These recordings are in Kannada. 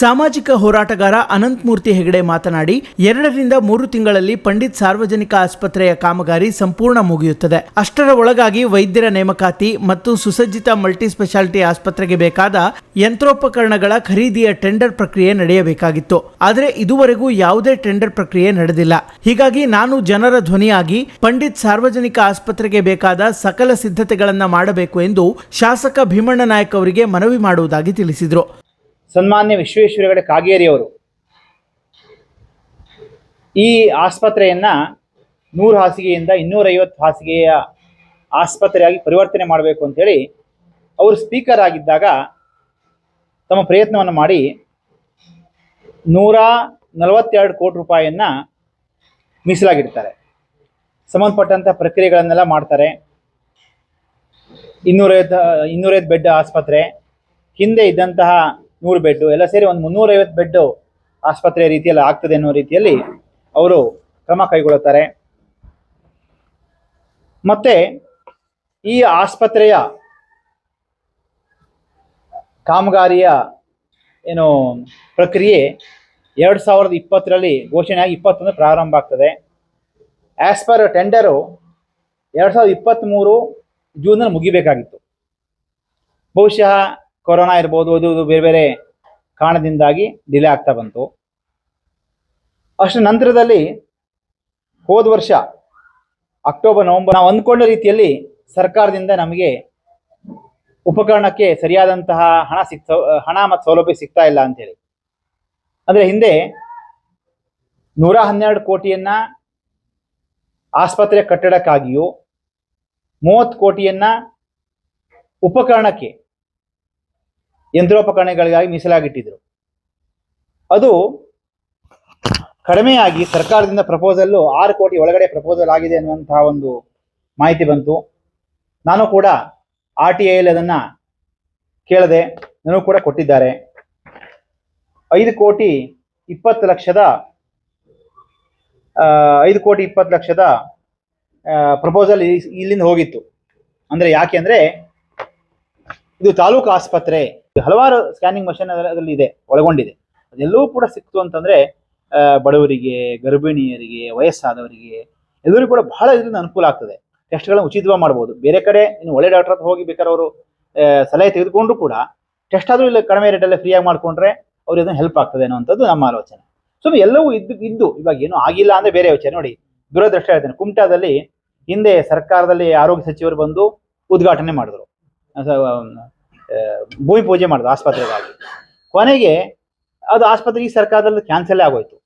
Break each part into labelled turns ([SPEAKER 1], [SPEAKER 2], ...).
[SPEAKER 1] ಸಾಮಾಜಿಕ ಹೋರಾಟಗಾರ ಅನಂತಮೂರ್ತಿ ಹೆಗಡೆ ಮಾತನಾಡಿ 2ರಿಂದ 3 ತಿಂಗಳಲ್ಲಿ ಪಂಡಿತ್ ಸಾರ್ವಜನಿಕ ಆಸ್ಪತ್ರೆಯ ಕಾಮಗಾರಿ ಸಂಪೂರ್ಣ ಮುಗಿಯುತ್ತದೆ. ಅಷ್ಟರ ಒಳಗಾಗಿ ವೈದ್ಯರ ನೇಮಕಾತಿ ಮತ್ತು ಸುಸಜ್ಜಿತ ಮಲ್ಟಿ ಸ್ಪೆಷಾಲಿಟಿ ಆಸ್ಪತ್ರೆಗೆ ಬೇಕಾದ ಯಂತ್ರೋಪಕರಣಗಳ ಖರೀದಿಯ ಟೆಂಡರ್ ಪ್ರಕ್ರಿಯೆ ನಡೆಯಬೇಕಾಗಿತ್ತು. ಆದರೆ ಇದುವರೆಗೂ ಯಾವುದೇ ಟೆಂಡರ್ ಪ್ರಕ್ರಿಯೆ ನಡೆದಿಲ್ಲ. ಹೀಗಾಗಿ ನಾನು ಜನರ ಧ್ವನಿಯಾಗಿ ಪಂಡಿತ್ ಸಾರ್ವಜನಿಕ ಆಸ್ಪತ್ರೆಗೆ ಬೇಕಾದ ಸಕಲ ಸಿದ್ಧತೆಗಳನ್ನು ಮಾಡಬೇಕು ಎಂದು ಶಾಸಕ ಭೀಮಣ್ಣ ನಾಯಕ್ ಅವರಿಗೆ ಮನವಿ ಮಾಡುವುದಾಗಿ ತಿಳಿಸಿದರು.
[SPEAKER 2] ಸನ್ಮಾನ್ಯ ವಿಶ್ವೇಶ್ವರ ಹೆಗಡೆ ಕಾಗೇರಿಯವರು ಈ ಆಸ್ಪತ್ರೆಯನ್ನ 100 ಹಾಸಿಗೆಯಿಂದ 250 ಹಾಸಿಗೆಯ ಆಸ್ಪತ್ರೆಯಾಗಿ ಪರಿವರ್ತನೆ ಮಾಡಬೇಕು ಅಂತೇಳಿ ಅವರು ಸ್ಪೀಕರ್ ಆಗಿದ್ದಾಗ ತಮ್ಮ ಪ್ರಯತ್ನವನ್ನು ಮಾಡಿ 142 ಕೋಟಿ ರೂಪಾಯಿಯನ್ನ ಮೀಸಲಾಗಿಡ್ತಾರೆ. ಸಂಬಂಧಪಟ್ಟಂತ ಪ್ರಕ್ರಿಯೆಗಳನ್ನೆಲ್ಲ ಮಾಡ್ತಾರೆ. 250 ಬೆಡ್ ಆಸ್ಪತ್ರೆ, ಹಿಂದೆ ಇದ್ದಂತಹ 100 ಬೆಡ್ ಎಲ್ಲ ಸೇರಿ ಒಂದು 350 ಬೆಡ್ ಆಸ್ಪತ್ರೆ ರೀತಿಯಲ್ಲಿ ಆಗ್ತದೆ ಅನ್ನೋ ರೀತಿಯಲ್ಲಿ ಅವರು ಕ್ರಮ ಕೈಗೊಳ್ಳುತ್ತಾರೆ. ಮತ್ತೆ ಈ ಆಸ್ಪತ್ರೆಯ ಕಾಮಗಾರಿಯ ಪ್ರಕ್ರಿಯೆ 2020ರಲ್ಲಿ ಘೋಷಣೆಯಾಗಿ 21 ಪ್ರಾರಂಭ ಆಗ್ತದೆ. As per tender 2023 ಜೂನಲ್ಲಿ ಮುಗಿಬೇಕಾಗಿತ್ತು. ಬಹುಶಃ ಕೊರೋನಾ ಇರ್ಬೋದು, ಅದು ಬೇರೆ ಬೇರೆ ಕಾರಣದಿಂದಾಗಿ ಡಿಲೇ ಆಗ್ತಾ ಬಂತು. ಅಷ್ಟರ ನಂತರದಲ್ಲಿ ಹೋದ ವರ್ಷ ಅಕ್ಟೋಬರ್ ನವೆಂಬರ್ ನಾವು ಅಂದ್ಕೊಂಡ ರೀತಿಯಲ್ಲಿ ಸರ್ಕಾರದಿಂದ ನಮಗೆ ಉಪಕರಣಕ್ಕೆ ಸರಿಯಾದಂತಹ ಹಣ ಮತ್ತು ಸೌಲಭ್ಯ ಸಿಗ್ತಾ ಇಲ್ಲ ಅಂತೇಳಿ. ಅಂದರೆ ಹಿಂದೆ 112 ಕೋಟಿಯನ್ನ ಆಸ್ಪತ್ರೆ ಕಟ್ಟಡಕ್ಕಾಗಿಯೂ 30 ಕೋಟಿಯನ್ನ ಉಪಕರಣಕ್ಕೆ ಯಂತ್ರೋಪಕರಣಗಳಿಗಾಗಿ ಮೀಸಲಾಗಿಟ್ಟಿದ್ರು. ಅದು ಕಡಿಮೆಯಾಗಿ ಸರ್ಕಾರದಿಂದ ಪ್ರಪೋಸಲ್ಲು 6 ಕೋಟಿ ಒಳಗಡೆ ಪ್ರಪೋಸಲ್ ಆಗಿದೆ ಅನ್ನುವಂತಹ ಒಂದು ಮಾಹಿತಿ ಬಂತು. ನಾನು ಕೂಡ RTIಯಲ್ಲಿ ಅದನ್ನು ಕೇಳಿದೆ, ನನಗೂ ಕೂಡ ಕೊಟ್ಟಿದ್ದಾರೆ. 5 ಕೋಟಿ 20 ಲಕ್ಷದ ಪ್ರಪೋಸಲ್ ಇಲ್ಲಿಂದ ಹೋಗಿತ್ತು. ಅಂದರೆ ಯಾಕೆ ಅಂದರೆ ಇದು ತಾಲೂಕು ಆಸ್ಪತ್ರೆ, ಹಲವಾರು ಸ್ಕ್ಯಾನಿಂಗ್ ಮಷೀನ್ ಅದರಲ್ಲಿ ಇದೆ, ಒಳಗೊಂಡಿದೆ. ಅದೆಲ್ಲವೂ ಕೂಡ ಸಿಕ್ತು ಅಂತಂದರೆ ಬಡವರಿಗೆ, ಗರ್ಭಿಣಿಯರಿಗೆ, ವಯಸ್ಸಾದವರಿಗೆ ಎಲ್ಲರಿಗೂ ಕೂಡ ಬಹಳ ಇದರಿಂದ ಅನುಕೂಲ ಆಗ್ತದೆ. ಟೆಸ್ಟ್ಗಳನ್ನು ಉಚಿತವಾಗಿ ಮಾಡ್ಬೋದು. ಬೇರೆ ಕಡೆ ಇನ್ನು ಒಳ್ಳೆ ಡಾಕ್ಟರ್ ಹತ್ರ ಹೋಗಿ ಬೇಕಾದ್ರೆ ಅವರು ಸಲಹೆ ತೆಗೆದುಕೊಂಡು ಕೂಡ ಟೆಸ್ಟ್ ಆದರೂ ಇಲ್ಲ ಕಡಿಮೆ ರೇಟಲ್ಲೇ ಫ್ರೀಯಾಗಿ ಮಾಡಿಕೊಂಡ್ರೆ ಅವ್ರಿಗೆ ಅದನ್ನು ಹೆಲ್ಪ್ ಆಗ್ತದೆ ಅನ್ನೋವಂಥದ್ದು ನಮ್ಮ ಆಲೋಚನೆ. ಸೊ ಎಲ್ಲವೂ ಇದ್ದು ಇವಾಗ ಏನೂ ಆಗಿಲ್ಲ ಅಂದರೆ ಬೇರೆ ಯೋಚನೆ. ನೋಡಿ, ದುರದೃಷ್ಟ ಹೇಳ್ತೇನೆ, ಕುಮಟಾದಲ್ಲಿ ಹಿಂದೆ ಸರ್ಕಾರದಲ್ಲಿ ಆರೋಗ್ಯ ಸಚಿವರು ಬಂದು ಉದ್ಘಾಟನೆ ಮಾಡಿದ್ರು, ಭೂಮಿ ಪೂಜೆ ಮಾಡಿದ್ರು ಆಸ್ಪತ್ರೆಗಾಗಿ. ಕೊನೆಗೆ ಅದು ಆಸ್ಪತ್ರೆ ಈ ಸರ್ಕಾರದಲ್ಲಿ ಕ್ಯಾನ್ಸಲ್ಲೇ ಆಗೋಯ್ತು,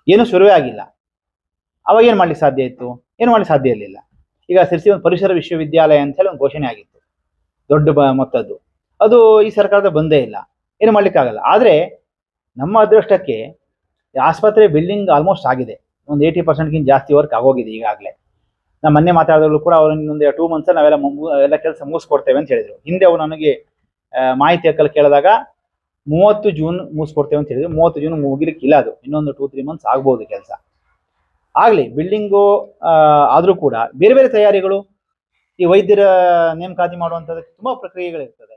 [SPEAKER 2] ಏನೂ ಶುರುವೇ ಆಗಿಲ್ಲ. ಅವಾಗ ಏನು ಮಾಡ್ಲಿಕ್ಕೆ ಸಾಧ್ಯ ಇತ್ತು? ಏನು ಮಾಡ್ಲಿಕ್ಕೆ ಸಾಧ್ಯ ಇರಲಿಲ್ಲ. ಈಗ ಸಿರ್ಸಿ ಒಂದು ಪರಿಸರ ವಿಶ್ವವಿದ್ಯಾಲಯ ಅಂತ ಹೇಳಿ ಒಂದು ಘೋಷಣೆ ಆಗಿತ್ತು, ದೊಡ್ಡ ಮೊತ್ತದ್ದು. ಅದು ಈ ಸರ್ಕಾರದ ಬಂದೇ ಇಲ್ಲ, ಏನು ಮಾಡ್ಲಿಕ್ಕಾಗಲ್ಲ. ಆದರೆ ನಮ್ಮ ಅದೃಷ್ಟಕ್ಕೆ ಆಸ್ಪತ್ರೆ ಬಿಲ್ಡಿಂಗ್ ಆಲ್ಮೋಸ್ಟ್ ಆಗಿದೆ, ಒಂದು 80%ಗಿಂತ ಜಾಸ್ತಿ ವರ್ಕ್ ಆಗೋಗಿದೆ ಈಗಾಗಲೇ. ನಾನು ಮೊನ್ನೆ ಮಾತಾಡಿದ್ರು ಕೂಡ ಅವ್ರು ಇನ್ನೊಂದು 2 ಮಂತ್ಸಲ್ಲಿ ನಾವೆಲ್ಲ ಕೆಲಸ ಮುಗಿಸ್ಕೊಡ್ತೇವೆ ಅಂತ ಹೇಳಿದ್ರು. ಹಿಂದೆ ಅವ್ರು ನನಗೆ ಮಾಹಿತಿ ಹಕ್ಕಲ್ಲಿ ಕೇಳಿದಾಗ 30 ಜೂನ್ ಮುಗಿಸ್ಕೊಡ್ತೇವೆ ಅಂತ ಹೇಳಿದ್ರು. 30 ಜೂನ್ ಮುಗಿಲಿಕ್ಕಿಲ್ಲ, ಅದು ಇನ್ನೊಂದು 2-3 ಮಂತ್ಸ್ ಆಗ್ಬೋದು ಕೆಲಸ. ಆಗಲಿ, ಬಿಲ್ಡಿಂಗು ಆದರೂ ಕೂಡ ಬೇರೆ ಬೇರೆ ತಯಾರಿಗಳು, ಈ ವೈದ್ಯರ ನೇಮಕಾತಿ ಮಾಡುವಂಥದ್ದಕ್ಕೆ ತುಂಬ ಪ್ರಕ್ರಿಯೆಗಳಿರ್ತದೆ.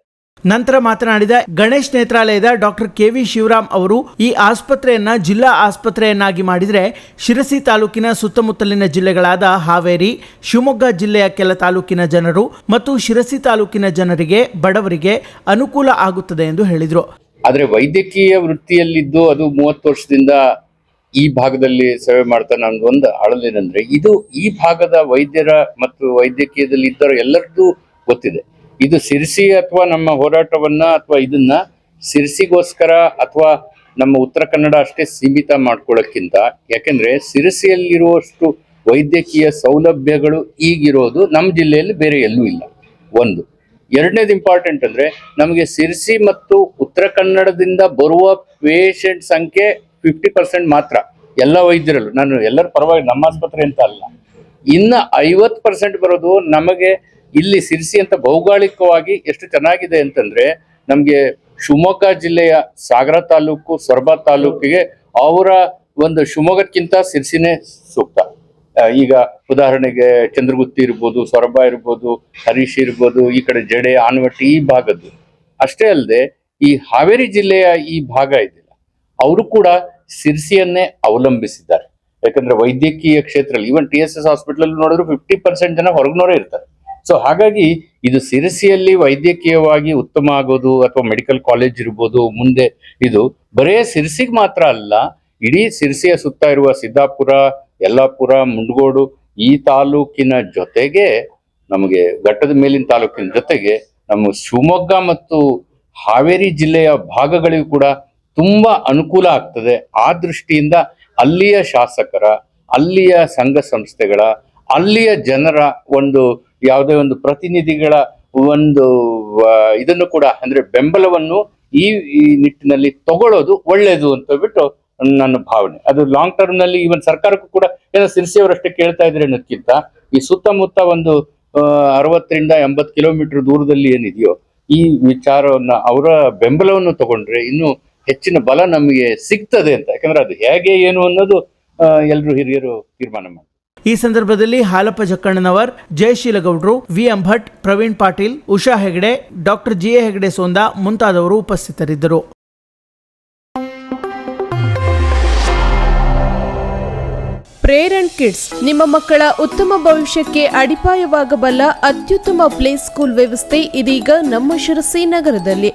[SPEAKER 1] ನಂತರ ಮಾತನಾಡಿದ ಗಣೇಶ್ ನೇತ್ರಾಲಯದ ಡಾಕ್ಟರ್ KV ಶಿವರಾಮ್ ಅವರು, ಈ ಆಸ್ಪತ್ರೆಯನ್ನ ಜಿಲ್ಲಾ ಆಸ್ಪತ್ರೆಯನ್ನಾಗಿ ಮಾಡಿದರೆ ಶಿರಸಿ ತಾಲೂಕಿನ ಸುತ್ತಮುತ್ತಲಿನ ಜಿಲ್ಲೆಗಳಾದ ಹಾವೇರಿ, ಶಿವಮೊಗ್ಗ ಜಿಲ್ಲೆಯ ಕೆಲ ತಾಲೂಕಿನ ಜನರು ಮತ್ತು ಶಿರಸಿ ತಾಲೂಕಿನ ಜನರಿಗೆ, ಬಡವರಿಗೆ ಅನುಕೂಲ ಆಗುತ್ತದೆ ಎಂದು ಹೇಳಿದರು.
[SPEAKER 3] ಆದರೆ ವೈದ್ಯಕೀಯ ವೃತ್ತಿಯಲ್ಲಿದ್ದು ಅದು 30 ವರ್ಷದಿಂದ ಈ ಭಾಗದಲ್ಲಿ ಸೇವೆ ಮಾಡ್ತಾ ನಮ್ದು ಒಂದು ಅಳಲೇನಂದ್ರೆ, ಇದು ಈ ಭಾಗದ ವೈದ್ಯರ ಮತ್ತು ವೈದ್ಯಕೀಯದಲ್ಲಿ ಇದ್ದವರು ಎಲ್ಲರದ್ದು ಗೊತ್ತಿದೆ. ಇದು ಸಿರ್ಸಿ ಅಥವಾ ನಮ್ಮ ಹೋರಾಟವನ್ನ ಅಥವಾ ಇದನ್ನ ಸಿರ್ಸಿಗೋಸ್ಕರ ಅಥವಾ ನಮ್ಮ ಉತ್ತರ ಕನ್ನಡ ಅಷ್ಟೇ ಸೀಮಿತ ಮಾಡ್ಕೊಳ್ಳೋಕ್ಕಿಂತ, ಯಾಕೆಂದ್ರೆ ಸಿರ್ಸಿಯಲ್ಲಿರುವಷ್ಟು ವೈದ್ಯಕೀಯ ಸೌಲಭ್ಯಗಳು ಈಗಿರೋದು ನಮ್ಮ ಜಿಲ್ಲೆಯಲ್ಲಿ ಬೇರೆ ಎಲ್ಲೂ ಇಲ್ಲ. ಒಂದು. ಎರಡನೇದು ಇಂಪಾರ್ಟೆಂಟ್ ಅಂದ್ರೆ, ನಮಗೆ ಸಿರ್ಸಿ ಮತ್ತು ಉತ್ತರ ಕನ್ನಡದಿಂದ ಬರುವ ಪೇಷಂಟ್ ಸಂಖ್ಯೆ 50% ಮಾತ್ರ ಎಲ್ಲ ವೈದ್ಯರಲ್ಲೂ. ನಾನು ಎಲ್ಲರ ಪರವಾಗಿ ನಮ್ಮ ಆಸ್ಪತ್ರೆ ಅಂತ ಅಲ್ಲ, ಇನ್ನು 50% ಬರೋದು ನಮಗೆ ಇಲ್ಲಿ ಸಿರ್ಸಿ ಅಂತ ಭೌಗೋಳಿಕವಾಗಿ ಎಷ್ಟು ಚೆನ್ನಾಗಿದೆ ಅಂತಂದ್ರೆ, ನಮ್ಗೆ ಶಿವಮೊಗ್ಗ ಜಿಲ್ಲೆಯ ಸಾಗರ ತಾಲೂಕು, ಸೊರಬ ತಾಲೂಕಿಗೆ ಅವರ ಒಂದು ಶಿವಮೊಗ್ಗಕ್ಕಿಂತ ಸಿರ್ಸಿನೇ ಸೂಕ್ತ. ಈಗ ಉದಾಹರಣೆಗೆ ಚಂದ್ರಗುತ್ತಿ ಇರ್ಬೋದು, ಸೊರಬ ಇರ್ಬೋದು, ಹರೀಶ್ ಇರ್ಬೋದು, ಈ ಕಡೆ ಜಡೆ, ಆನವಟ್ಟಿ ಈ ಭಾಗದ್ದು. ಅಷ್ಟೇ ಅಲ್ಲದೆ ಈ ಹಾವೇರಿ ಜಿಲ್ಲೆಯ ಈ ಭಾಗ ಇದೆಯಲ್ಲ, ಅವರು ಕೂಡ ಸಿರ್ಸಿಯನ್ನೇ ಅವಲಂಬಿಸಿದ್ದಾರೆ. ಯಾಕಂದ್ರೆ ವೈದ್ಯಕೀಯ ಕ್ಷೇತ್ರದಲ್ಲಿ ಈವನ್ TSS ಹಾಸ್ಪಿಟಲ್ ನೋಡಿದ್ರು 50% ಜನ ಹೊರಗಿನವರೇ ಇರ್ತಾರೆ. ಸೊ ಹಾಗಾಗಿ ಇದು ಸಿರ್ಸಿಯಲ್ಲಿ ವೈದ್ಯಕೀಯವಾಗಿ ಉತ್ತಮ ಆಗೋದು ಅಥವಾ ಮೆಡಿಕಲ್ ಕಾಲೇಜ್ ಇರ್ಬೋದು ಮುಂದೆ, ಇದು ಬರೇ ಸಿರ್ಸಿಗೆ ಮಾತ್ರ ಅಲ್ಲ, ಇಡೀ ಸಿರ್ಸಿಯ ಸುತ್ತ ಇರುವ ಸಿದ್ದಾಪುರ, ಯಲ್ಲಾಪುರ, ಮುಂಡಗೋಡು ಈ ತಾಲೂಕಿನ ಜೊತೆಗೆ, ನಮಗೆ ಘಟ್ಟದ ಮೇಲಿನ ತಾಲೂಕಿನ ಜೊತೆಗೆ ನಮ್ಮ ಶಿವಮೊಗ್ಗ ಮತ್ತು ಹಾವೇರಿ ಜಿಲ್ಲೆಯ ಭಾಗಗಳಿಗೂ ಕೂಡ ತುಂಬಾ ಅನುಕೂಲ ಆಗ್ತದೆ. ಆ ದೃಷ್ಟಿಯಿಂದ ಅಲ್ಲಿಯ ಶಾಸಕರ, ಅಲ್ಲಿಯ ಸಂಘ ಸಂಸ್ಥೆಗಳ, ಅಲ್ಲಿಯ ಜನರ ಒಂದು ಯಾವುದೇ ಒಂದು ಪ್ರತಿನಿಧಿಗಳ ಒಂದು ಇದನ್ನು ಕೂಡ ಅಂದ್ರೆ ಬೆಂಬಲವನ್ನು ಈ ನಿಟ್ಟಿನಲ್ಲಿ ತಗೊಳ್ಳೋದು ಒಳ್ಳೇದು ಅಂತ ಬಿಟ್ಟು ನನ್ನ ಭಾವನೆ. ಅದು ಲಾಂಗ್ ಟರ್ಮ್ ನಲ್ಲಿ ಈವನ್ ಸರ್ಕಾರಕ್ಕೂ ಕೂಡ ಏನೋ ಸಿರ್ಸಿಯವರಷ್ಟೇ ಕೇಳ್ತಾ ಇದ್ರೆ ಅನ್ನೋದಕ್ಕಿಂತ ಈ ಸುತ್ತಮುತ್ತ ಒಂದು 60-80 ಕಿಲೋಮೀಟರ್ ದೂರದಲ್ಲಿ ಏನಿದೆಯೋ ಈ ವಿಚಾರವನ್ನ, ಅವರ ಬೆಂಬಲವನ್ನು ತಗೊಂಡ್ರೆ ಇನ್ನೂ ಹೆಚ್ಚಿನ ಬಲ ನಮಗೆ ಸಿಗ್ತದೆ ಅಂತ. ಯಾಕಂದ್ರೆ ಅದು ಹೇಗೆ ಏನು ಅನ್ನೋದು ಎಲ್ಲರೂ ಹಿರಿಯರು ತೀರ್ಮಾನ ಮಾಡಿ.
[SPEAKER 1] ಈ ಸಂದರ್ಭದಲ್ಲಿ ಹಾಲಪ್ಪ ಜಕ್ಕಣ್ಣನವರ್, ಜಯಶೀಲಗೌಡ್ರು, VM Bhat, Praveen Patil, Usha Hegde, doctor GA Hegde Sonda ಮುಂತಾದವರು ಉಪಸ್ಥಿತರಿದ್ದರು.
[SPEAKER 4] ಪ್ರೇರಣ್ ಕಿಡ್ಸ್ ನಿಮ್ಮ ಮಕ್ಕಳ ಉತ್ತಮ ಭವಿಷ್ಯಕ್ಕೆ ಅಡಿಪಾಯವಾಗಬಲ್ಲ ಅತ್ಯುತ್ತಮ ಪ್ಲೇ ಸ್ಕೂಲ್ ವ್ಯವಸ್ಥೆ ಇದೀಗ ನಮ್ಮ ಶಿರಸಿ ನಗರದಲ್ಲಿ.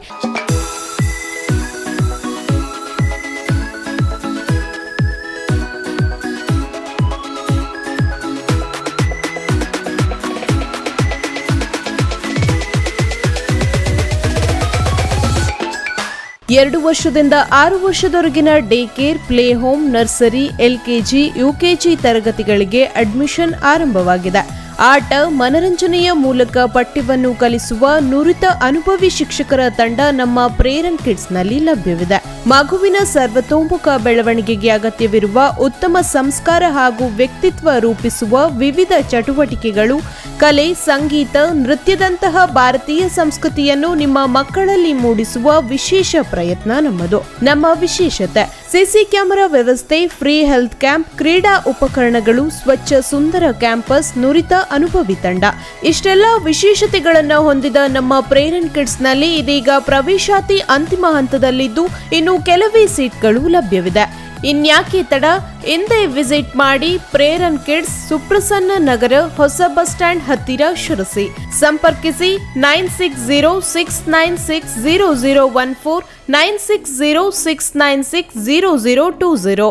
[SPEAKER 4] ಎರಡು ವರ್ಷದಿಂದ 6 ವರ್ಷದವರೆಗಿನ day care, play home, nursery, LKG, UKG ತರಗತಿಗಳಿಗೆ ಅಡ್ಮಿಷನ್ ಆರಂಭವಾಗಿದೆ. ಆಟ, ಮನರಂಜನೆಯ ಮೂಲಕ ಪಠ್ಯವನ್ನು ಕಲಿಸುವ ನುರಿತ ಅನುಭವಿ ಶಿಕ್ಷಕರ ತಂಡ ನಮ್ಮ ಪ್ರೇರಣ್ ಕಿಡ್ಸ್ನಲ್ಲಿ ಲಭ್ಯವಿದೆ. ಮಗುವಿನ ಸರ್ವತೋಮುಖ ಬೆಳವಣಿಗೆಗೆ ಅಗತ್ಯವಿರುವ ಉತ್ತಮ ಸಂಸ್ಕಾರ ಹಾಗೂ ವ್ಯಕ್ತಿತ್ವ ರೂಪಿಸುವ ವಿವಿಧ ಚಟುವಟಿಕೆಗಳು, ಕಲೆ, ಸಂಗೀತ, ನೃತ್ಯದಂತಹ ಭಾರತೀಯ ಸಂಸ್ಕೃತಿಯನ್ನು ನಿಮ್ಮ ಮಕ್ಕಳಲ್ಲಿ ಮೂಡಿಸುವ ವಿಶೇಷ ಪ್ರಯತ್ನ ನಮ್ಮದು. ನಮ್ಮ ವಿಶೇಷತೆ: ಸಿಸಿ ಕ್ಯಾಮೆರಾ ವ್ಯವಸ್ಥೆ, ಫ್ರೀ ಹೆಲ್ತ್ ಕ್ಯಾಂಪ್, ಕ್ರೀಡಾ ಉಪಕರಣಗಳು, ಸ್ವಚ್ಛ ಸುಂದರ ಕ್ಯಾಂಪಸ್, ನುರಿತ ಅನುಭವಿ ತಂಡ. ಇಷ್ಟೆಲ್ಲ ವಿಶೇಷತೆಗಳನ್ನು ಹೊಂದಿದ ನಮ್ಮ ಪ್ರೇರಣ್ ಕಿಡ್ಸ್ ನಲ್ಲಿ ಇದೀಗ ಪ್ರವೇಶಾತಿ ಅಂತಿಮ ಹಂತದಲ್ಲಿದ್ದು ಇನ್ನು ಕೆಲವೇ ಸೀಟ್ಗಳು ಲಭ್ಯವಿದೆ. ಇನ್ಯಾಕೆ ತಡ, ಎಂದೇ ವಿಸಿಟ್ ಮಾಡಿ ಪ್ರೇರಣ್ ಕಿಡ್ಸ್, ಸುಪ್ರಸನ್ನ ನಗರ, ಹೊಸ ಬಸ್ ಸ್ಟ್ಯಾಂಡ್ ಹತ್ತಿರ, ಶಿರಸಿ. ಸಂಪರ್ಕಿಸಿ 9606960014, 9606960020.